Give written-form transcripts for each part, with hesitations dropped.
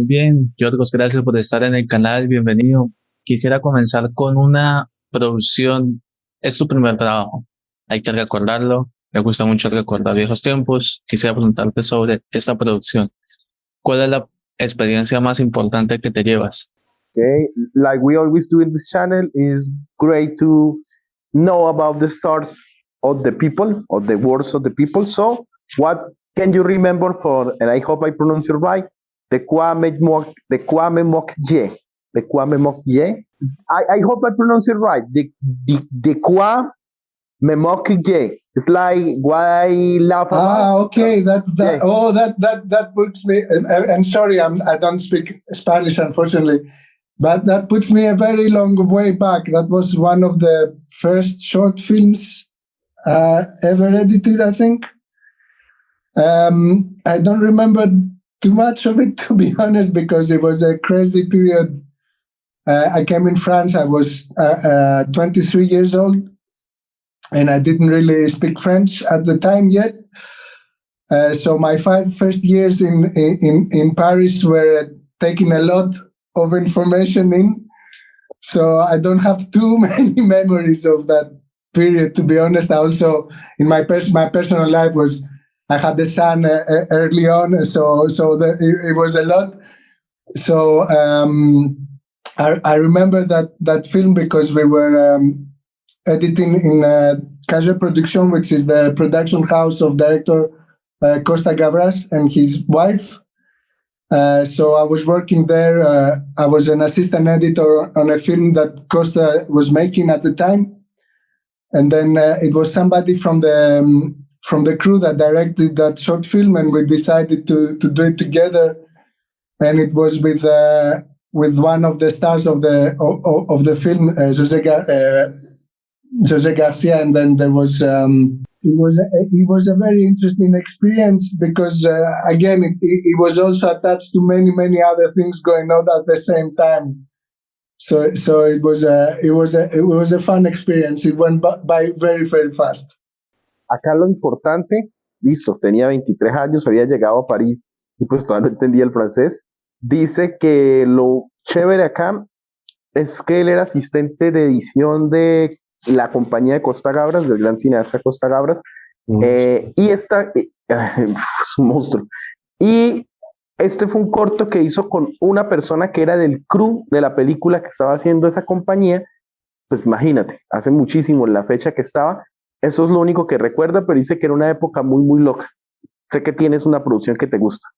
Muy bien, Yorgos, gracias por estar en el canal, bienvenido. Quisiera comenzar con una producción, es tu primer trabajo, hay que recordarlo, me gusta mucho recordar viejos tiempos. Quisiera preguntarte sobre esta producción. ¿Cuál es la experiencia más importante que te llevas? Okay, like we always do in this channel, is great to know about the starts of the people, of the words of the people. So, what can you remember for? And I hope I pronounce it right. The Kwame Mokye. I hope I pronounce it right. The Kwame Mokye. It's like what I laugh about. Okay. That. Yeah. Oh, that puts me. And sorry, I don't speak Spanish, unfortunately. But that puts me a very long way back. That was one of the first short films ever edited, I think. I don't remember too much of it, to be honest, because it was a crazy period. I came in France. I was 23 years old, and I didn't really speak French at the time yet. So my 5 first years in Paris were taking a lot of information in, so I don't have too many memories of that period, to be honest. I also, in my personal life, I had a son early on, so it was a lot. So I remember that film because we were editing in Caja Production, which is the production house of director Costa Gavras and his wife. So I was working there. I was an assistant editor on a film that Costa was making at the time, and then it was somebody from the crew that directed that short film, and we decided to do it together. And it was with one of the stars of the film, Jose Garcia, and then there was. It was a very interesting experience because again it was also attached to many other things going on at the same time. So it was a fun experience. It went by very fast. Acá lo importante, listo, tenía 23 años, había llegado a París y pues todavía no entendía el francés. Dice que lo chévere acá es que él era asistente de edición de la compañía de Costa Gavras, del gran cineasta Costa Gavras, y es un monstruo. Y este fue un corto que hizo con una persona que era del crew de la película que estaba haciendo esa compañía. Pues imagínate, hace muchísimo la fecha que estaba. Eso es lo único que recuerda, pero dice que era una época muy loca. Sé que tienes una producción que te gusta.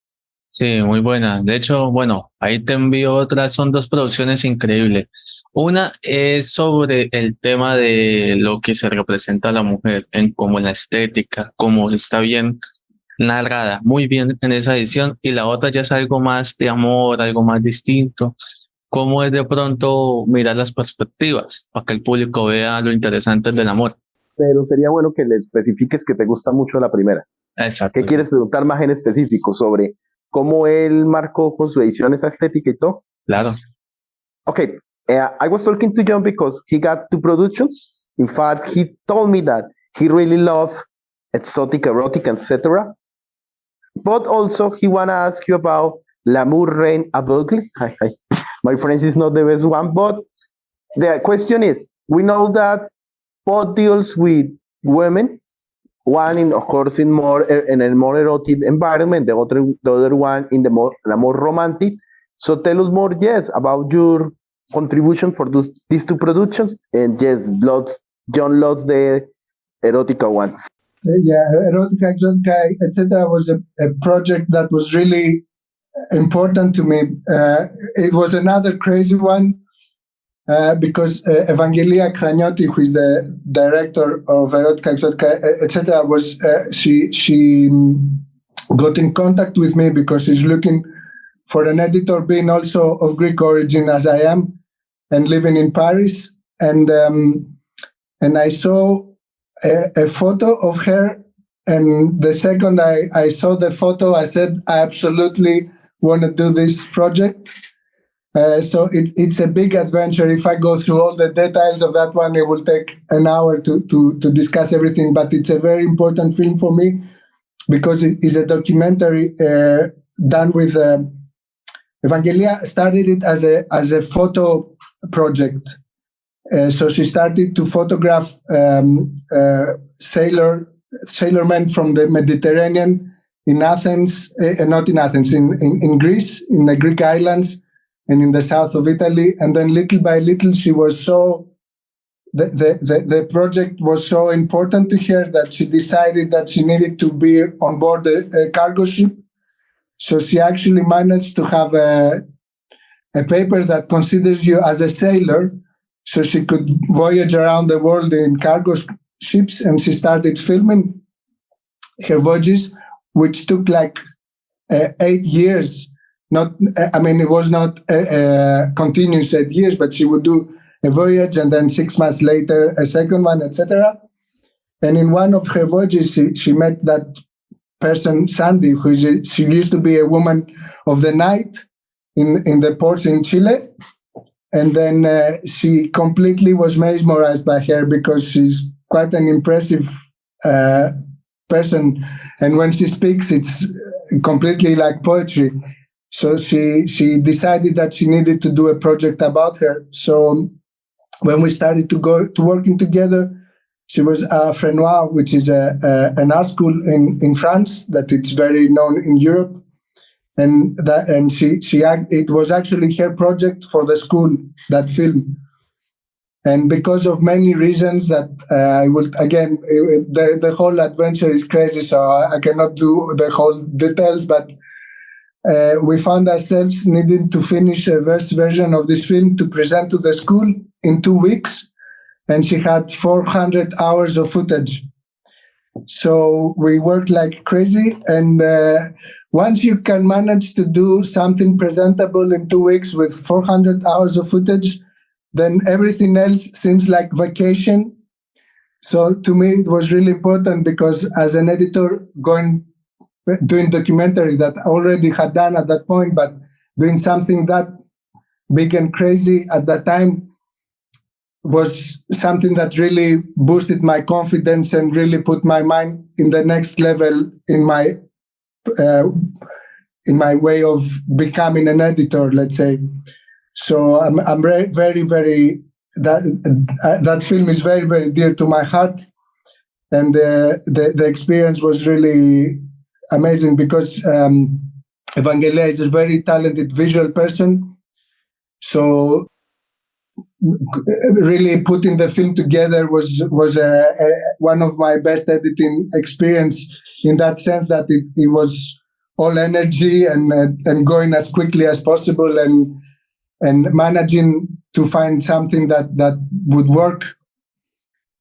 Sí, muy buena. De hecho, bueno, ahí te envío otras, son dos producciones increíbles. Una es sobre el tema de lo que se representa a la mujer, como en la estética, cómo está bien narrada, muy bien en esa edición, y la otra ya es algo más de amor, algo más distinto, cómo es de pronto mirar las perspectivas, para que el público vea lo interesante del amor. Pero sería bueno que le especifiques que te gusta mucho la primera. Exacto. ¿Qué quieres preguntar más en específico sobre cómo él marcó con su edición esa estética y todo? Claro. Okay, I was talking to Jhon because he got 2 productions. In fact, he told me that he really loved exotic, erotic, etc. But also, he wanna ask you about L'amour reine aveugle. My French is not the best one, but the question is, we know that both deals with women. One, of course, in a more erotic environment. The other one in the more romantic. So tell us more, yes, about your contribution for these 2 productions. And yes, Jhon loves the Erotica ones. Yeah, Erotica, Exotica, etc. was a project that was really important to me. It was another crazy one. Because Evangelia Cragnotti, who is the director of Erotica, Exotica, etc., was she got in contact with me because she's looking for an editor, being also of Greek origin as I am, and living in Paris. And I saw a photo of her, and the second I saw the photo, I said, I absolutely want to do this project. So it's a big adventure. If I go through all the details of that one, it will take an hour to discuss everything. But it's a very important film for me because it is a documentary done with a Evangelia started it as a photo project. So she started to photograph sailormen from the Mediterranean in Athens, not in Athens, in Greece, in the Greek islands, and in the south of Italy. And then little by little, she was the project was so important to her that she decided that she needed to be on board a cargo ship. So she actually managed to have a paper that considers you as a sailor, so she could voyage around the world in cargo ships, and she started filming her voyages, which took like 8 years. It was not continuous 8 years, but she would do a voyage and then 6 months later a second one, etc. And in one of her voyages, she met that person, Sandy, she used to be a woman of the night in the ports in Chile. And then she completely was mesmerized by her because she's quite an impressive person. And when she speaks, it's completely like poetry. So she decided that she needed to do a project about her. So when we started to go to working together, she was at Frenois, which is an art school in France that it's very known in Europe. And it was actually her project for the school, that film. And because of many reasons that I will, again, the whole adventure is crazy, so I cannot do the whole details, but we found ourselves needing to finish a first version of this film to present to the school in 2 weeks. And she had 400 hours of footage. So we worked like crazy. And once you can manage to do something presentable in 2 weeks with 400 hours of footage, then everything else seems like vacation. So to me, it was really important because as an editor, doing documentary that I already had done at that point, but doing something that big and crazy at that time was something that really boosted my confidence and really put my mind in the next level in my way of becoming an editor, let's say. So I'm very, very, very, that film is very, very dear to my heart. And the experience was really amazing because Evangelia is a very talented visual person. So really putting the film together was one of my best editing experience, in that sense that it was all energy and going as quickly as possible and managing to find something that would work.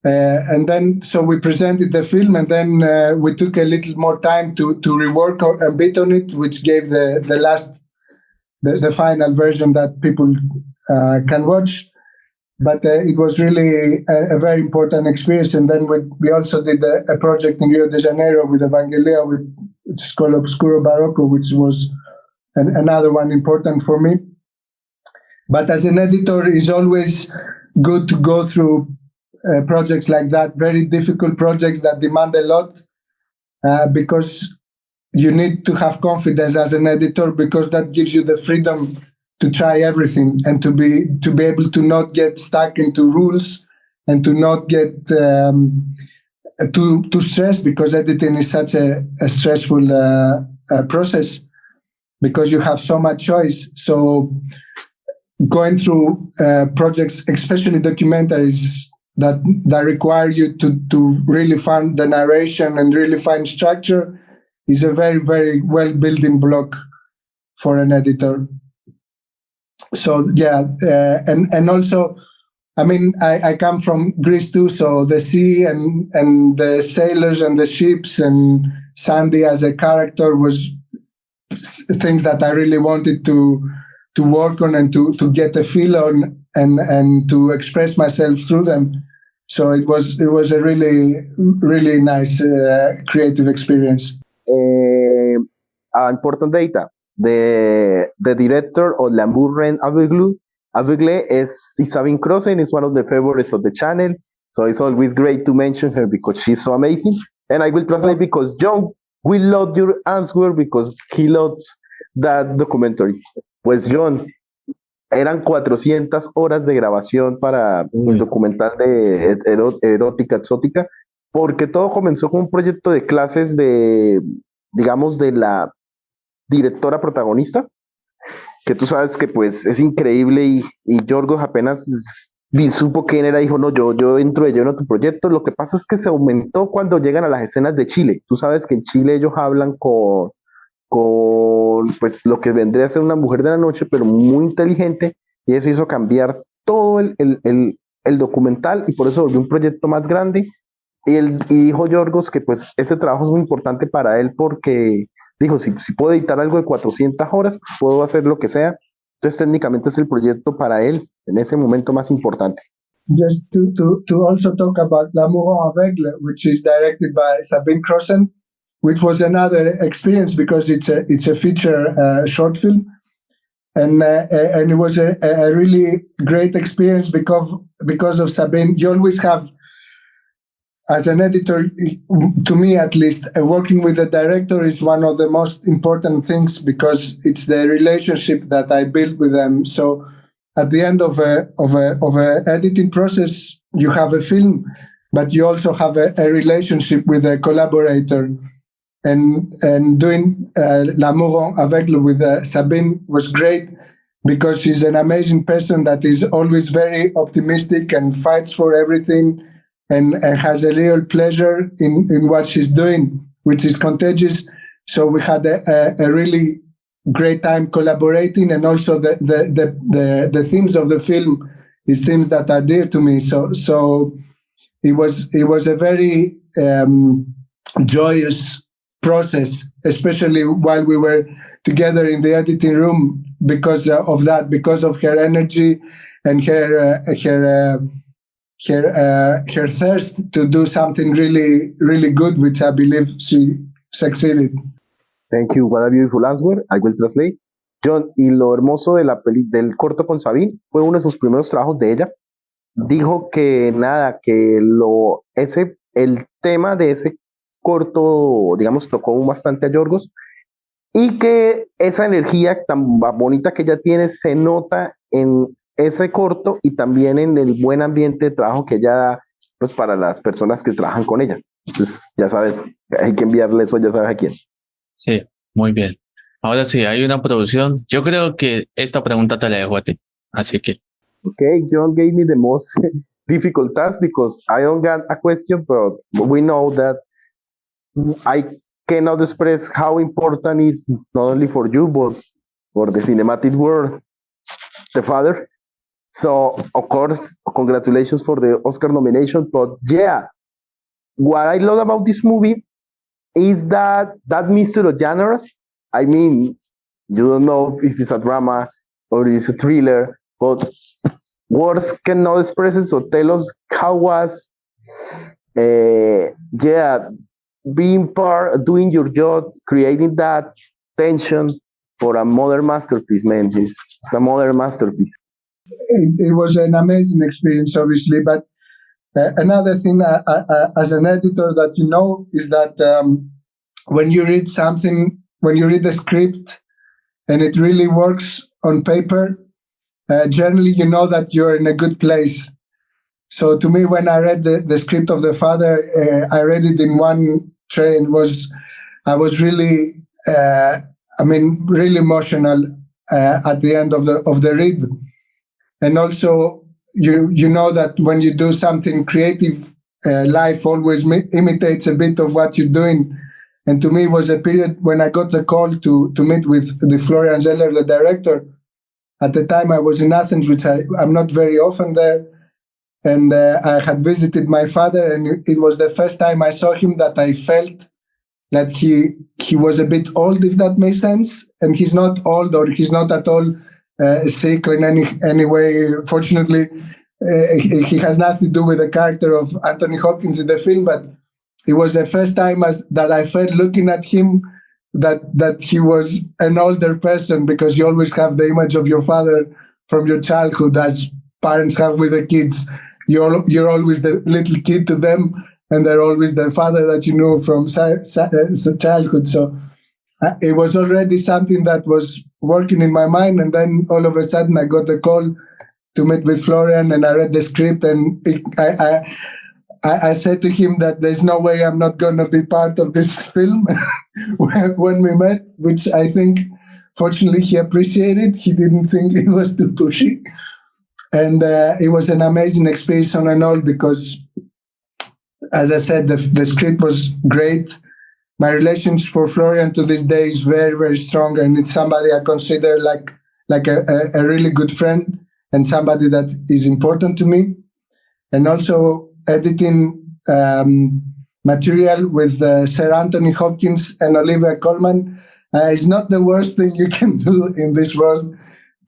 And then so we presented the film, and then we took a little more time to rework a bit on it, which gave the final version that people can watch. But it was really a very important experience. And then we also did a project in Rio de Janeiro with Evangelia, which is called Obscuro Barroco, which was another one important for me. But as an editor, it's always good to go through projects like that, very difficult projects that demand a lot, because you need to have confidence as an editor, because that gives you the freedom to try everything and to be able to not get stuck into rules and to not get too stressed, because editing is such a stressful process because you have so much choice. So going through projects, especially documentaries that require you to really find the narration and really find structure, is a very, very well building block for an editor. So yeah, and also, I mean, I come from Greece too, so the sea and the sailors and the ships and Sandy as a character was things that I really wanted to work on and to get a feel on and to express myself through them. So it was a really, really nice creative experience. Important data. The director of L'amour rend aveugle is Isabine Crossen, is one of the favorites of the channel. So it's always great to mention her because she's so amazing. And I will translate because Jhon will love your answer because he loves that documentary. Pues John, eran 400 horas de grabación para el Uy, documental de Erótica Exótica, porque todo comenzó con un proyecto de clases de, digamos, de la directora protagonista, que tú sabes que pues es increíble y Yorgos apenas supo quién era, dijo, no, yo entro de lleno a tu proyecto. Lo que pasa es que se aumentó cuando llegan a las escenas de Chile. Tú sabes que en Chile ellos hablan con pues lo que vendría a ser una mujer de la noche, pero muy inteligente, y eso hizo cambiar todo el documental y por eso volvió un proyecto más grande. Y dijo Yorgos que pues ese trabajo es muy importante para él porque dijo, si puedo editar algo de 400 horas, pues puedo hacer lo que sea. Entonces técnicamente es el proyecto para él en ese momento más importante. Just to also talk about L'amour aveugle, which is directed by Sabine Crossen, which was another experience because it's a feature short film, and it was a really great experience because of Sabine. You always have, as an editor, to me at least, working with the director is one of the most important things because it's the relationship that I built with them. So at the end of a editing process, you have a film, but you also have a relationship with a collaborator. And doing L'amour aveugle with Sabine was great because she's an amazing person that is always very optimistic and fights for everything and has a real pleasure in what she's doing, which is contagious. So we had a really great time collaborating, and also the themes of the film is themes that are dear to me. So it was a very joyous process, especially while we were together in the editing room, because of that, because of her energy and her thirst to do something really good, which I believe she succeeded. Thank you, what a beautiful answer. I will translate. John, y lo hermoso de del corto con Sabine fue uno de sus primeros trabajos de ella. Dijo que nada, que el tema de ese corto, digamos, tocó bastante a Yorgos y que esa energía tan bonita que ella tiene se nota en ese corto y también en el buen ambiente de trabajo que ella da pues para las personas que trabajan con ella. Entonces, ya sabes, hay que enviarle eso, ya sabes a quién. sí, muy bien. Ahora sí, hay una producción. Yo creo que esta pregunta te la dejo a ti. Así que, Okay, John gave me the most difficult task because I don't got a question, but we know that I cannot express how important is not only for you, but for the cinematic world, the father. So, of course, congratulations for the Oscar nomination. But yeah, what I love about this movie is that mixture of genres. I mean, you don't know if it's a drama or it's a thriller, but words cannot express it. So tell us how was, yeah, being part, doing your job, creating that tension for a modern masterpiece, man. It's a modern masterpiece. It was an amazing experience, obviously, but another thing as an editor that you know is that when you read something, when you read the script and it really works on paper, generally you know that you're in a good place. So to me, when I read the script of The Father, I read it in one train. I was really, really emotional at the end of the read. And also, you know that when you do something creative, life always imitates a bit of what you're doing. And to me, it was a period when I got the call to meet with the Florian Zeller, the director. At the time, I was in Athens, which I'm not very often there. And I had visited my father, and it was the first time I saw him that I felt that he was a bit old, if that makes sense. And he's not old, or he's not at all sick in any way. Fortunately, he has nothing to do with the character of Anthony Hopkins in the film, but it was the first time that I felt looking at him that he was an older person, because you always have the image of your father from your childhood, as parents have with the kids. You're always the little kid to them, and they're always the father that you know from childhood. So it was already something that was working in my mind, and then all of a sudden I got the call to meet with Florian, and I read the script, and I said to him that there's no way I'm not going to be part of this film when we met, which I think, fortunately, he appreciated. He didn't think it was too pushy. And it was an amazing experience and all, because, as I said, the script was great. My relations for Florian to this day is very, very strong, and it's somebody I consider like a really good friend and somebody that is important to me. And also editing material with Sir Anthony Hopkins and Olivia Colman is not the worst thing you can do in this world.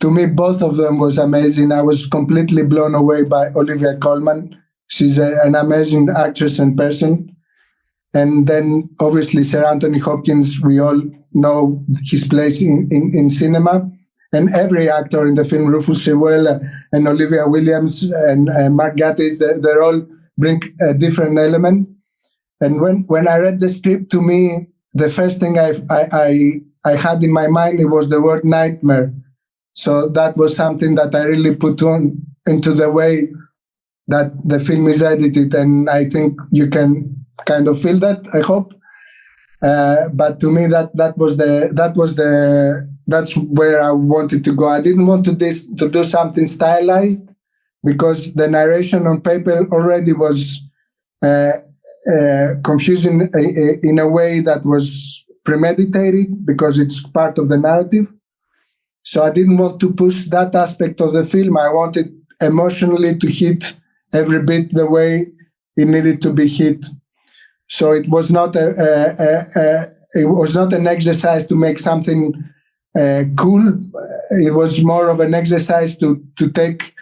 To me, both of them was amazing. I was completely blown away by Olivia Colman. She's an amazing actress and person. And then, obviously, Sir Anthony Hopkins, we all know his place in cinema. And every actor in the film, Rufus Sewell and Olivia Williams and Mark Gatiss, they all bring a different element. And when I read the script, to me, the first thing I had in my mind, it was the word nightmare. So that was something that I really put on into the way that the film is edited. And I think you can kind of feel that, I hope. But to me, that's where I wanted to go. I didn't want to do something stylized, because the narration on paper already was confusing in a way that was premeditated, because it's part of the narrative. So I didn't want to push that aspect of the film. I wanted emotionally to hit every bit the way it needed to be hit. So it was not an exercise to make something cool. It was more of an exercise to take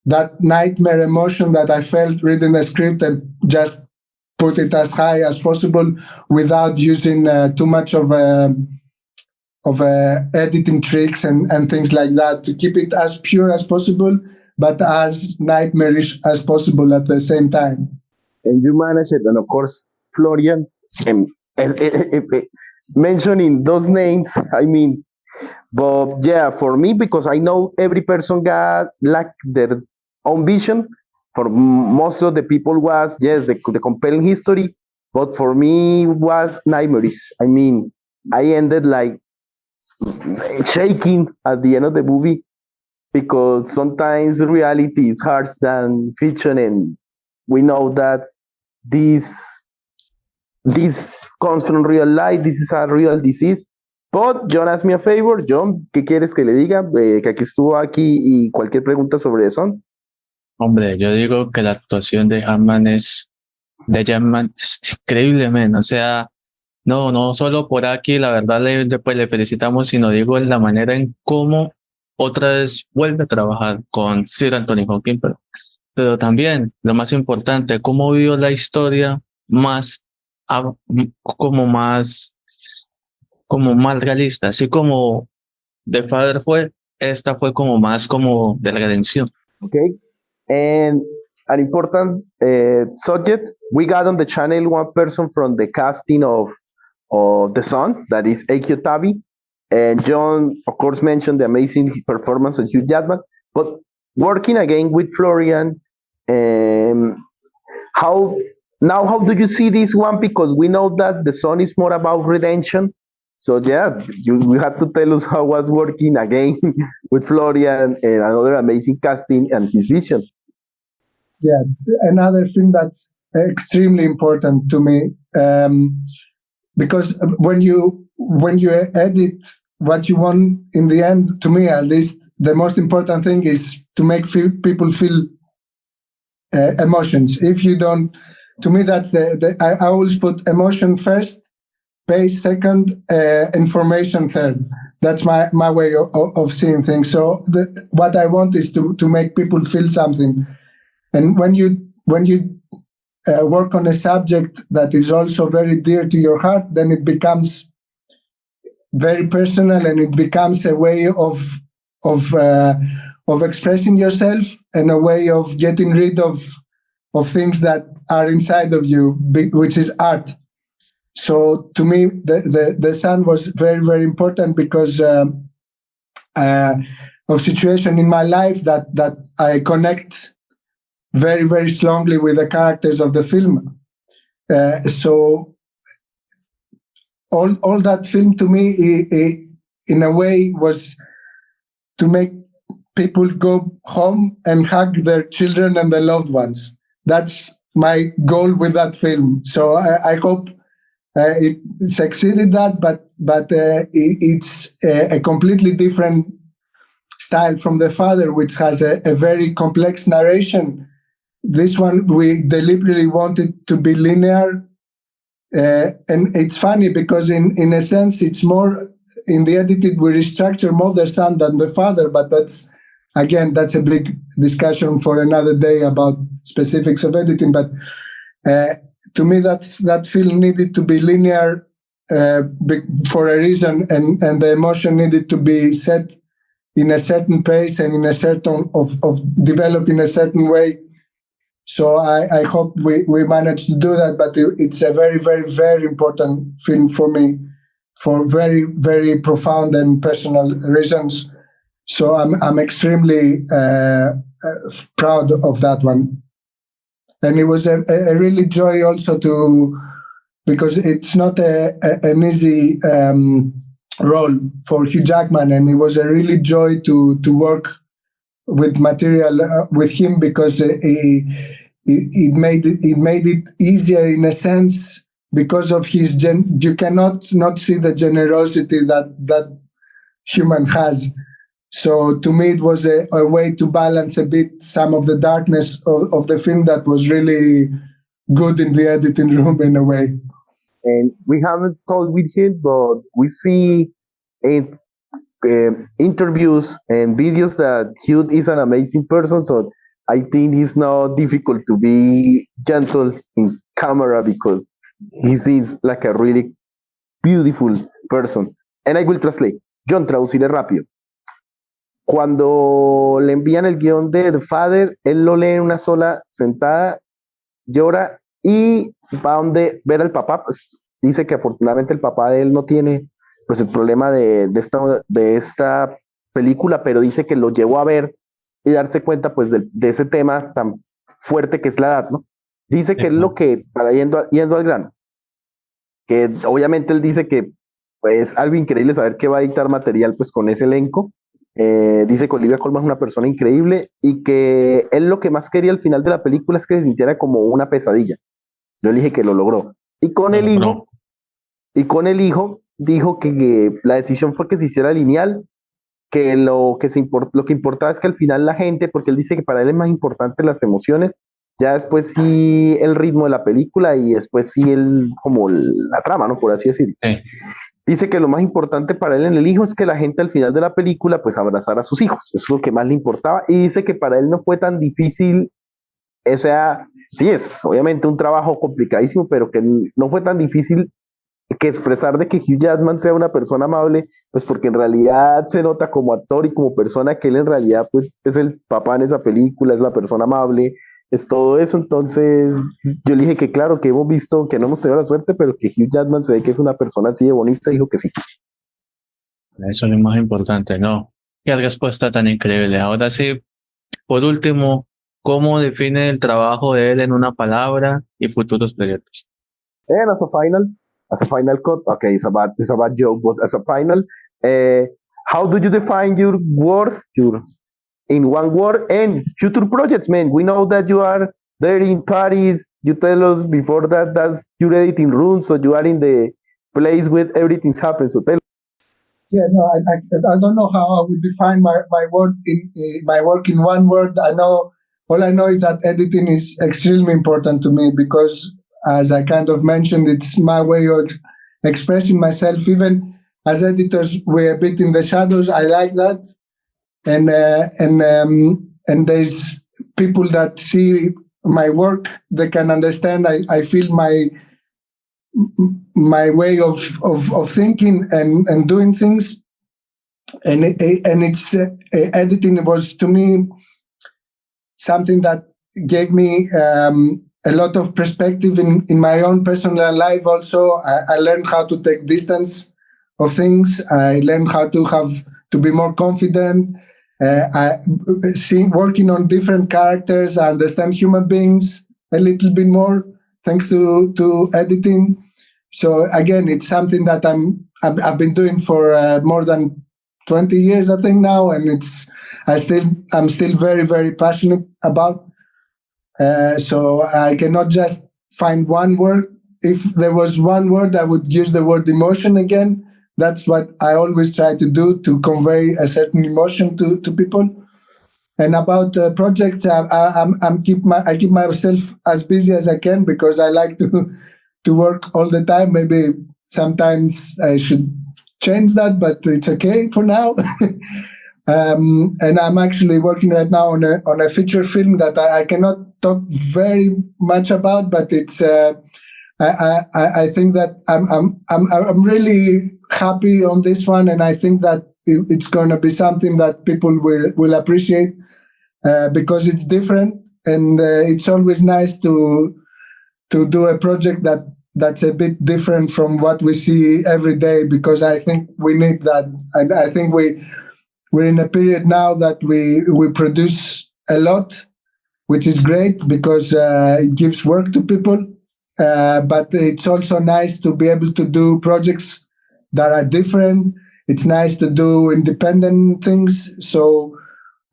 that nightmare emotion that I felt reading the script and just put it as high as possible without using too much of editing tricks and things like that, to keep it as pure as possible, but as nightmarish as possible at the same time. And you manage it, and of course, Florian, mentioning those names, I mean, but yeah, for me, because I know every person got like their own vision. For most of the people was, yes, the compelling history, but for me was nightmarish. I mean, I ended like shaking at the end of the movie, because sometimes reality is harder than fiction, and we know that this this comes from real life. This is a real disease. But John asked me a favor. John, ¿qué quieres que le diga? Que aquí estuvo aquí y cualquier pregunta sobre eso. Hombre, yo digo que la actuación de Jackman es increíble, men. O sea, no solo por aquí, la verdad le felicitamos, sino digo en la manera en cómo otra vez vuelve a trabajar con Sir Anthony Hopkins, pero también, lo más importante, cómo vio la historia más, ah, como más, como más realista, así como The Father fue, esta fue como más como de redención. Okay. And an important subject, we got on the channel one person from the casting of The Son, that is Eiki Otavi. And John, of course, mentioned the amazing performance of Hugh Jackman. But working again with Florian, how do you see this one? Because we know that The Son is more about redemption. So yeah, you have to tell us how was working again with Florian and another amazing casting and his vision. Yeah, another thing that's extremely important to me, because when you edit what you want in the end, to me at least, the most important thing is to make people feel emotions. If you don't, to me that's I always put emotion first, pace second, information third. That's my way of seeing things. So what I want is to make people feel something. And when you work on a subject that is also very dear to your heart, then it becomes very personal, and it becomes a way of expressing yourself, and a way of getting rid of things that are inside of you, which is art. So to me, the son was very, very important because of situation in my life that I connect very, very strongly with the characters of the film. So all that film to me, in a way, was to make people go home and hug their children and their loved ones. That's my goal with that film. So I hope it succeeded that, but it's a completely different style from the father, which has a very complex narration. This one we deliberately wanted to be linear, and it's funny because in a sense it's more in the edited we restructure more the son than the father, but that's a big discussion for another day about specifics of editing. But to me, that film needed to be linear for a reason, and the emotion needed to be set in a certain pace and in a certain of developed in a certain way. So I hope we managed to do that. But it's a very, very, very important film for me, for very, very profound and personal reasons. So I'm extremely proud of that one. And it was a really joy also because it's not an easy role for Hugh Jackman, and it was a really joy to work with material with him, because it made it easier in a sense because of his you cannot not see the generosity that human has. So to me, it was a way to balance a bit some of the darkness of the film that was really good in the editing room in a way. And we haven't talked with him, but we see in interviews and videos that Hugh is an amazing person. So I think it's not difficult to be gentle in camera because he seems like a really beautiful person. And I will translate. John, traduciré rápido. Cuando le envían el guión de The Father, él lo lee en una sola sentada, llora y va donde ver al papá. Pues, dice que afortunadamente el papá de él no tiene pues el problema de esta película, pero dice que lo llevó a ver y darse cuenta pues de ese tema tan fuerte que es la edad, ¿no? Dice que es lo que, para yendo al grano, que obviamente él dice que pues algo increíble saber que va a dictar material pues con ese elenco. Dice que Olivia Colman es una persona increíble y que él lo que más quería al final de la película es que se sintiera como una pesadilla. Yo le dije que lo logró. Y con el hijo, dijo que la decisión fue que se hiciera lineal, que lo que importaba es que al final la gente, porque él dice que para él es más importante las emociones, ya después sí el ritmo de la película y después sí como la trama, ¿no? Por así decirlo. Sí. Dice que lo más importante para él en el hijo es que la gente al final de la película pues abrazara a sus hijos. Eso es lo que más le importaba. Y dice que para él no fue tan difícil, o sea, sí es obviamente un trabajo complicadísimo, pero que no fue tan difícil que expresar de que Hugh Jackman sea una persona amable, pues porque en realidad se nota como actor y como persona que él en realidad pues es el papá en esa película, es la persona amable, es todo eso. Entonces yo le dije que claro, que hemos visto, que no hemos tenido la suerte, pero que Hugh Jackman se ve que es una persona así de bonita, dijo que sí. Eso es lo más importante, ¿no? Qué respuesta tan increíble. Ahora sí, por último, ¿cómo define el trabajo de él en una palabra y futuros proyectos? And as a final cut, okay, it's a bad joke, but as a final, how do you define your work, in one word, and future projects, man? We know that you are there in Paris. You tell us before that's your editing room, so you are in the place where everything's happened. So tell. Yeah, no, I don't know how I would define my work in one word. All I know is that editing is extremely important to me because, as I kind of mentioned, it's my way of expressing myself. Even as editors, we're a bit in the shadows. I like that, and there's people that see my work. They can understand. I feel my way of thinking and doing things, and it's editing was to me something that gave me a lot of perspective in my own personal life. Also, I learned how to take distance of things. I learned how to be more confident. Working on different characters, I understand human beings a little bit more thanks to editing. So again, it's something that I've been doing for more than 20 years, I think now, and I'm still very, very passionate about. So I cannot just find one word. If there was one word, I would use the word emotion again. That's what I always try to do, to convey a certain emotion to people. And about projects, I keep myself as busy as I can because I like to work all the time. Maybe sometimes I should change that, but it's okay for now. And I'm actually working right now on a feature film that I cannot talk very much about, but it's I think that I'm really happy on this one, and I think that it's going to be something that people will appreciate because it's different, and it's always nice to do a project that's a bit different from what we see every day, because I think we need that. And I think we're in a period now that we produce a lot, which is great because it gives work to people. But it's also nice to be able to do projects that are different. It's nice to do independent things. So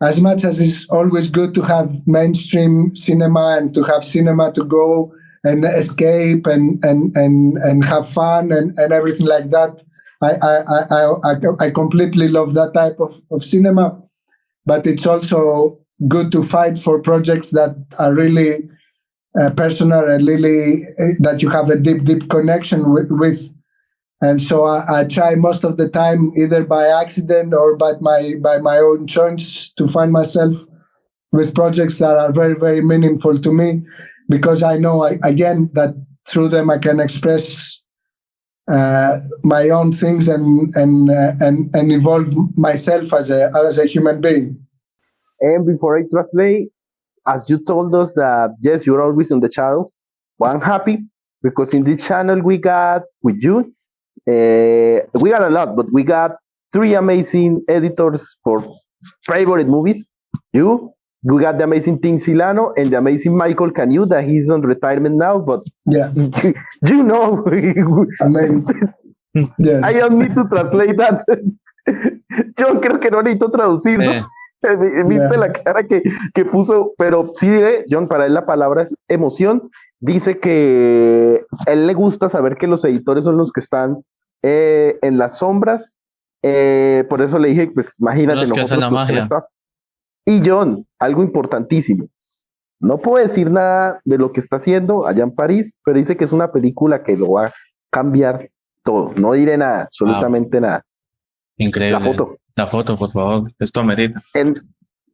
as much as it's always good to have mainstream cinema and to have cinema to go and escape and have fun and everything like that, I completely love that type of cinema. But it's also good to fight for projects that are really personal and really that you have a deep connection with. And so I try most of the time, either by accident or by my own choice, to find myself with projects that are very, very meaningful to me, because I know again that through them I can express my own things and evolve myself as a human being. And before I translate, as you told us that yes, you're always on the channel, well, I'm happy because in this channel we got with you, we got a lot, but we got three amazing editors for favorite movies. You, we got the amazing Tim Silano and the amazing Michael Canu that he's on retirement now, but Yeah, you know, I mean, I yes, don't need to translate that. Yo creo que no necesito traducirlo. Viste yeah. la cara que puso, pero sí diré, John, para él la palabra es emoción. Dice que él le gusta saber que los editores son los que están en las sombras. Por eso le dije, pues imagínate Los que hacen nosotros la que usted magia. está. Y John, algo importantísimo. No puedo decir nada de lo que está haciendo allá en París, pero dice que es una película que lo va a cambiar todo. No diré nada, Ah, absolutamente nada. La increíble. foto. La foto, por favor. Esto amerita. And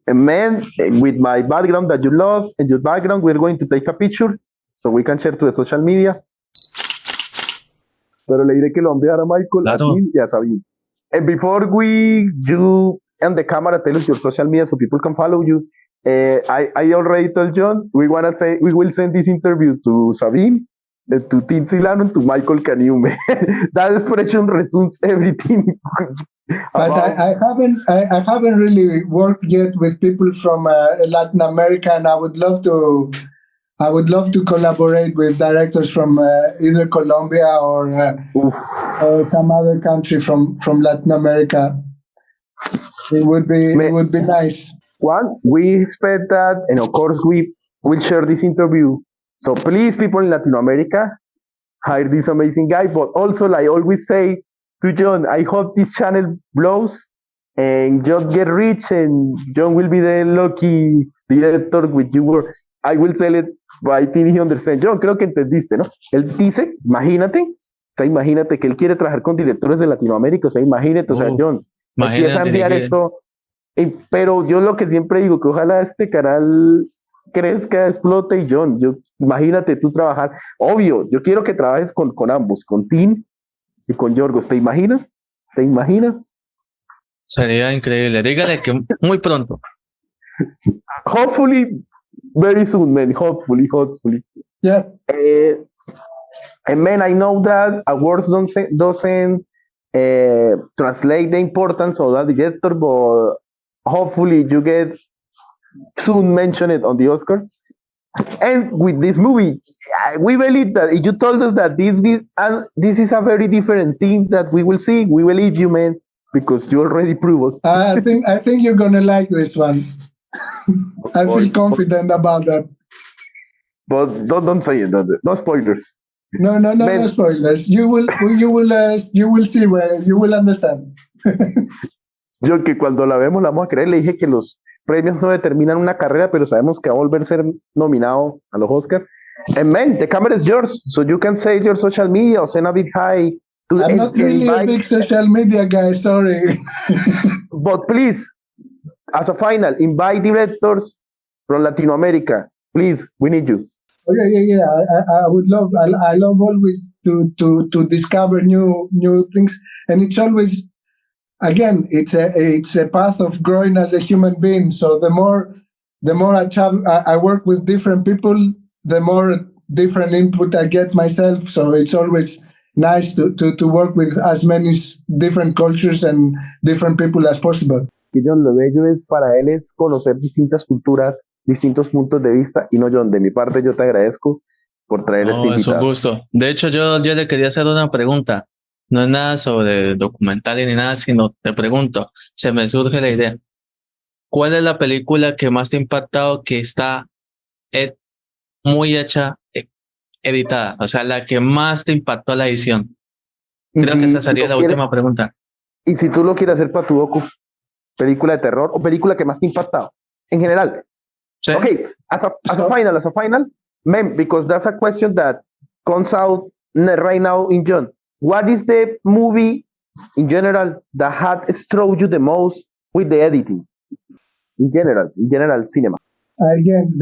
man, with my background that you love and your background, we're going to take a picture so we can share to the social media. Pero le diré que lo enviar a Michael, a Claro. Tim y a Sabine. And before you and the camera tell us your social media so people can follow you, I already told John we will send this interview to Sabine, to Tim Silano, and to Michael Caniume. That expression resumes everything. But I haven't really worked yet with people from Latin America, and I would love to collaborate with directors from either Colombia or some other country from Latin America. It would be nice. One, we expect that, and of course, we will share this interview. So please, people in Latin America, hire this amazing guy. But also, like I always say to John, I hope this channel blows and John get rich, and John will be the lucky director with you. I will tell it, but I think he understands. John, creo que entendiste, ¿no? Él dice, imagínate, o sea, imagínate que él quiere trabajar con directores de Latinoamérica, o sea, imagínate, o sea, Uf, John, empieza a imagínate, enviar dirigir. esto. Pero yo lo que siempre digo, que ojalá este canal crezca, explote y John, imagínate tú trabajar, obvio, yo quiero que trabajes con ambos, con Tim y con Yorgos, ¿te imaginas? ¿Te imaginas? Sería increíble. Dígale que muy pronto. Hopefully, very soon, man, hopefully. Yeah. Uh, and man, I know that awards doesn't translate the importance of that director, but hopefully you get soon mentioned on the Oscars. And with this movie, we believe that if you told us that this is a very different thing that we will see, we believe you, man, because you already prove us. I think you're gonna like this one. I feel confident about that. But don't say it. No spoilers. No spoilers. You will see where you will understand. Yo que cuando la vemos la vamos a creer, le dije que los premios no determinan una carrera, pero sabemos que va a volver a ser nominado a los Oscars. And man, the camera is yours, so you can say your social media or send a big hi. I'm not really a big social media guy, sorry. But please, as a final, invite directors from Latin America. Please, we need you. Oh, yeah. I would love. I love always to discover new things, and it's always, again, it's a path of growing as a human being. So the more I work with different people, the more different input I get myself. So it's always nice to work with as many different cultures and different people as possible. Jhon, lo bello es para él es conocer distintas culturas, distintos puntos de vista. Y no, Jhon, de mi parte yo te agradezco por traer este No, es un invitado. gusto. De hecho, yo le quería hacer una pregunta. No es nada sobre documentales ni nada, sino te pregunto, se me surge la idea. ¿Cuál es la película que más te ha impactado que está muy hecha, editada? O sea, la que más te impactó la edición. Creo que esa sería la última pregunta. Y si tú lo quieres hacer para tu docu, película de terror o película que más te ha impactado, en general. ¿Sí? Okay, as a final, man, because that's a question that comes out right now in Jhon. What is the movie in general that had struck you the most with the editing? In general cinema. Again,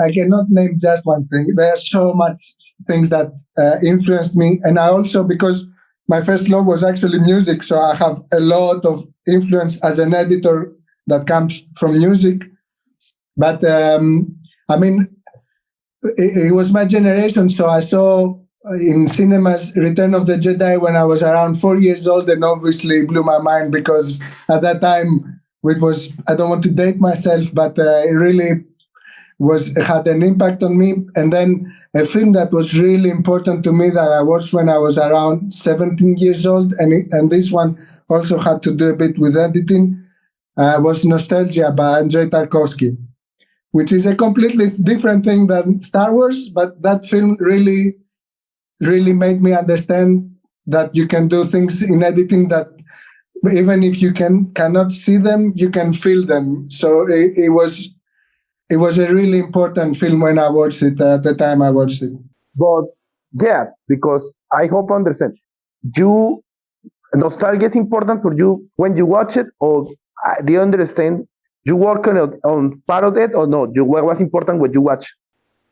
I cannot name just one thing. There are so much things that influenced me, and I also, because my first love was actually music, so I have a lot of influence as an editor that comes from music. But I mean, it was my generation, so I saw in cinemas Return of the Jedi when I was around 4 years old, and obviously blew my mind because at that time it was, I don't want to date myself, but it really had an impact on me. And then a film that was really important to me that I watched when I was around 17 years old, and this one also had to do a bit with editing, was Nostalgia by Andrei Tarkovsky, which is a completely different thing than Star Wars, but that film really made me understand that you can do things in editing that even if you cannot see them, you can feel them. So it was a really important film when I watched it, at the time I watched it. But yeah, because I hope you understand. Nostalgia is important for you when you watch it, or do you understand? You work on part of it, or no? What was important when you watch?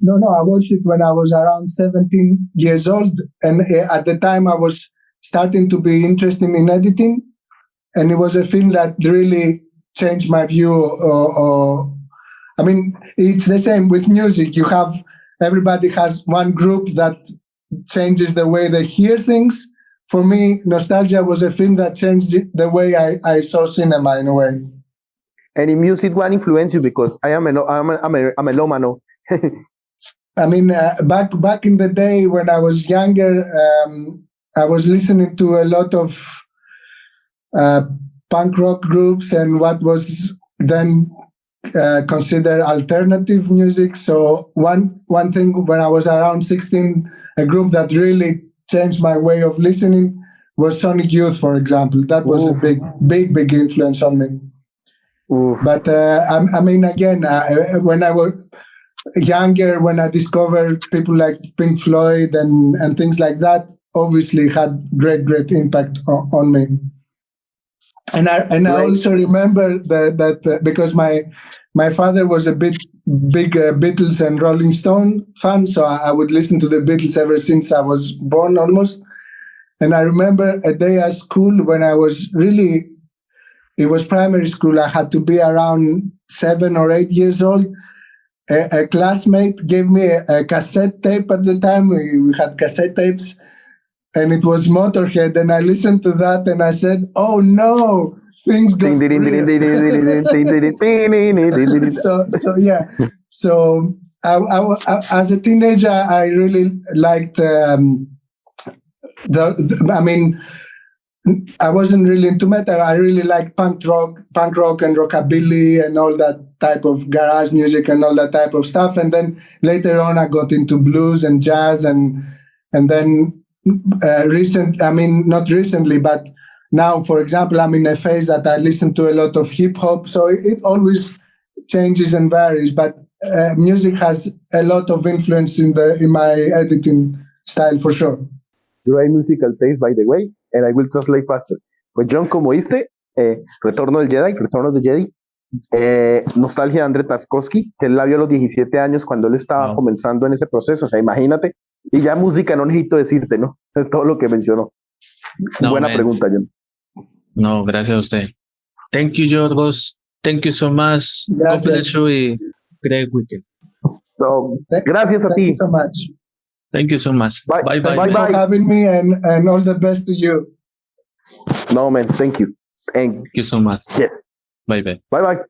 No, I watched it when I was around 17 years old, and at the time I was starting to be interested in editing, and it was a film that really changed my view. I mean, it's the same with music. Everybody has one group that changes the way they hear things. For me, Nostalgia was a film that changed the way I saw cinema in a way. And in music, what influenced you? Because I'm a melomano. I mean, back in the day when I was younger, I was listening to a lot of punk rock groups and what was then considered alternative music. So one thing when I was around 16, a group that really changed my way of listening was Sonic Youth, for example. That was a big influence on me. But I mean, again, when I was younger, when I discovered people like Pink Floyd and things like that, obviously had great impact on me. And I also remember that because my father was a big Beatles and Rolling Stone fan, so I would listen to the Beatles ever since I was born almost. And I remember a day at school when I was it was primary school. I had to be around 7 or 8 years old. a classmate gave me a cassette tape at the time. We had cassette tapes, and it was Motorhead. And I listened to that, and I said, "Oh no, things got real." So yeah. So as a teenager, I really liked I mean, I wasn't really into metal. I really liked punk rock and rockabilly and all that type of garage music and all that type of stuff. And then later on, I got into blues and jazz, and then not recently, but now, for example, I'm in a phase that I listen to a lot of hip hop. So it always changes and varies, but music has a lot of influence in my editing style for sure. Great musical taste, by the way, and I will translate faster. Pues Jhon, como dice, Retorno de Jedi, nostalgia de André Tarkovsky, que él la vio a los 17 años cuando él estaba comenzando en ese proceso, o sea, imagínate, y ya música no necesito decirte, ¿no? Todo lo que mencionó. No, Buena man. pregunta, Jhon. No, gracias a usted. Thank you, Yorgos. Thank you so much. God bless you y great weekend. So, gracias a ti. Thank you so much. Thank you so much. Bye. Bye. Thank you for having me, and all the best to you. No, man, thank you. Thank you so much. Yes. Bye. Bye.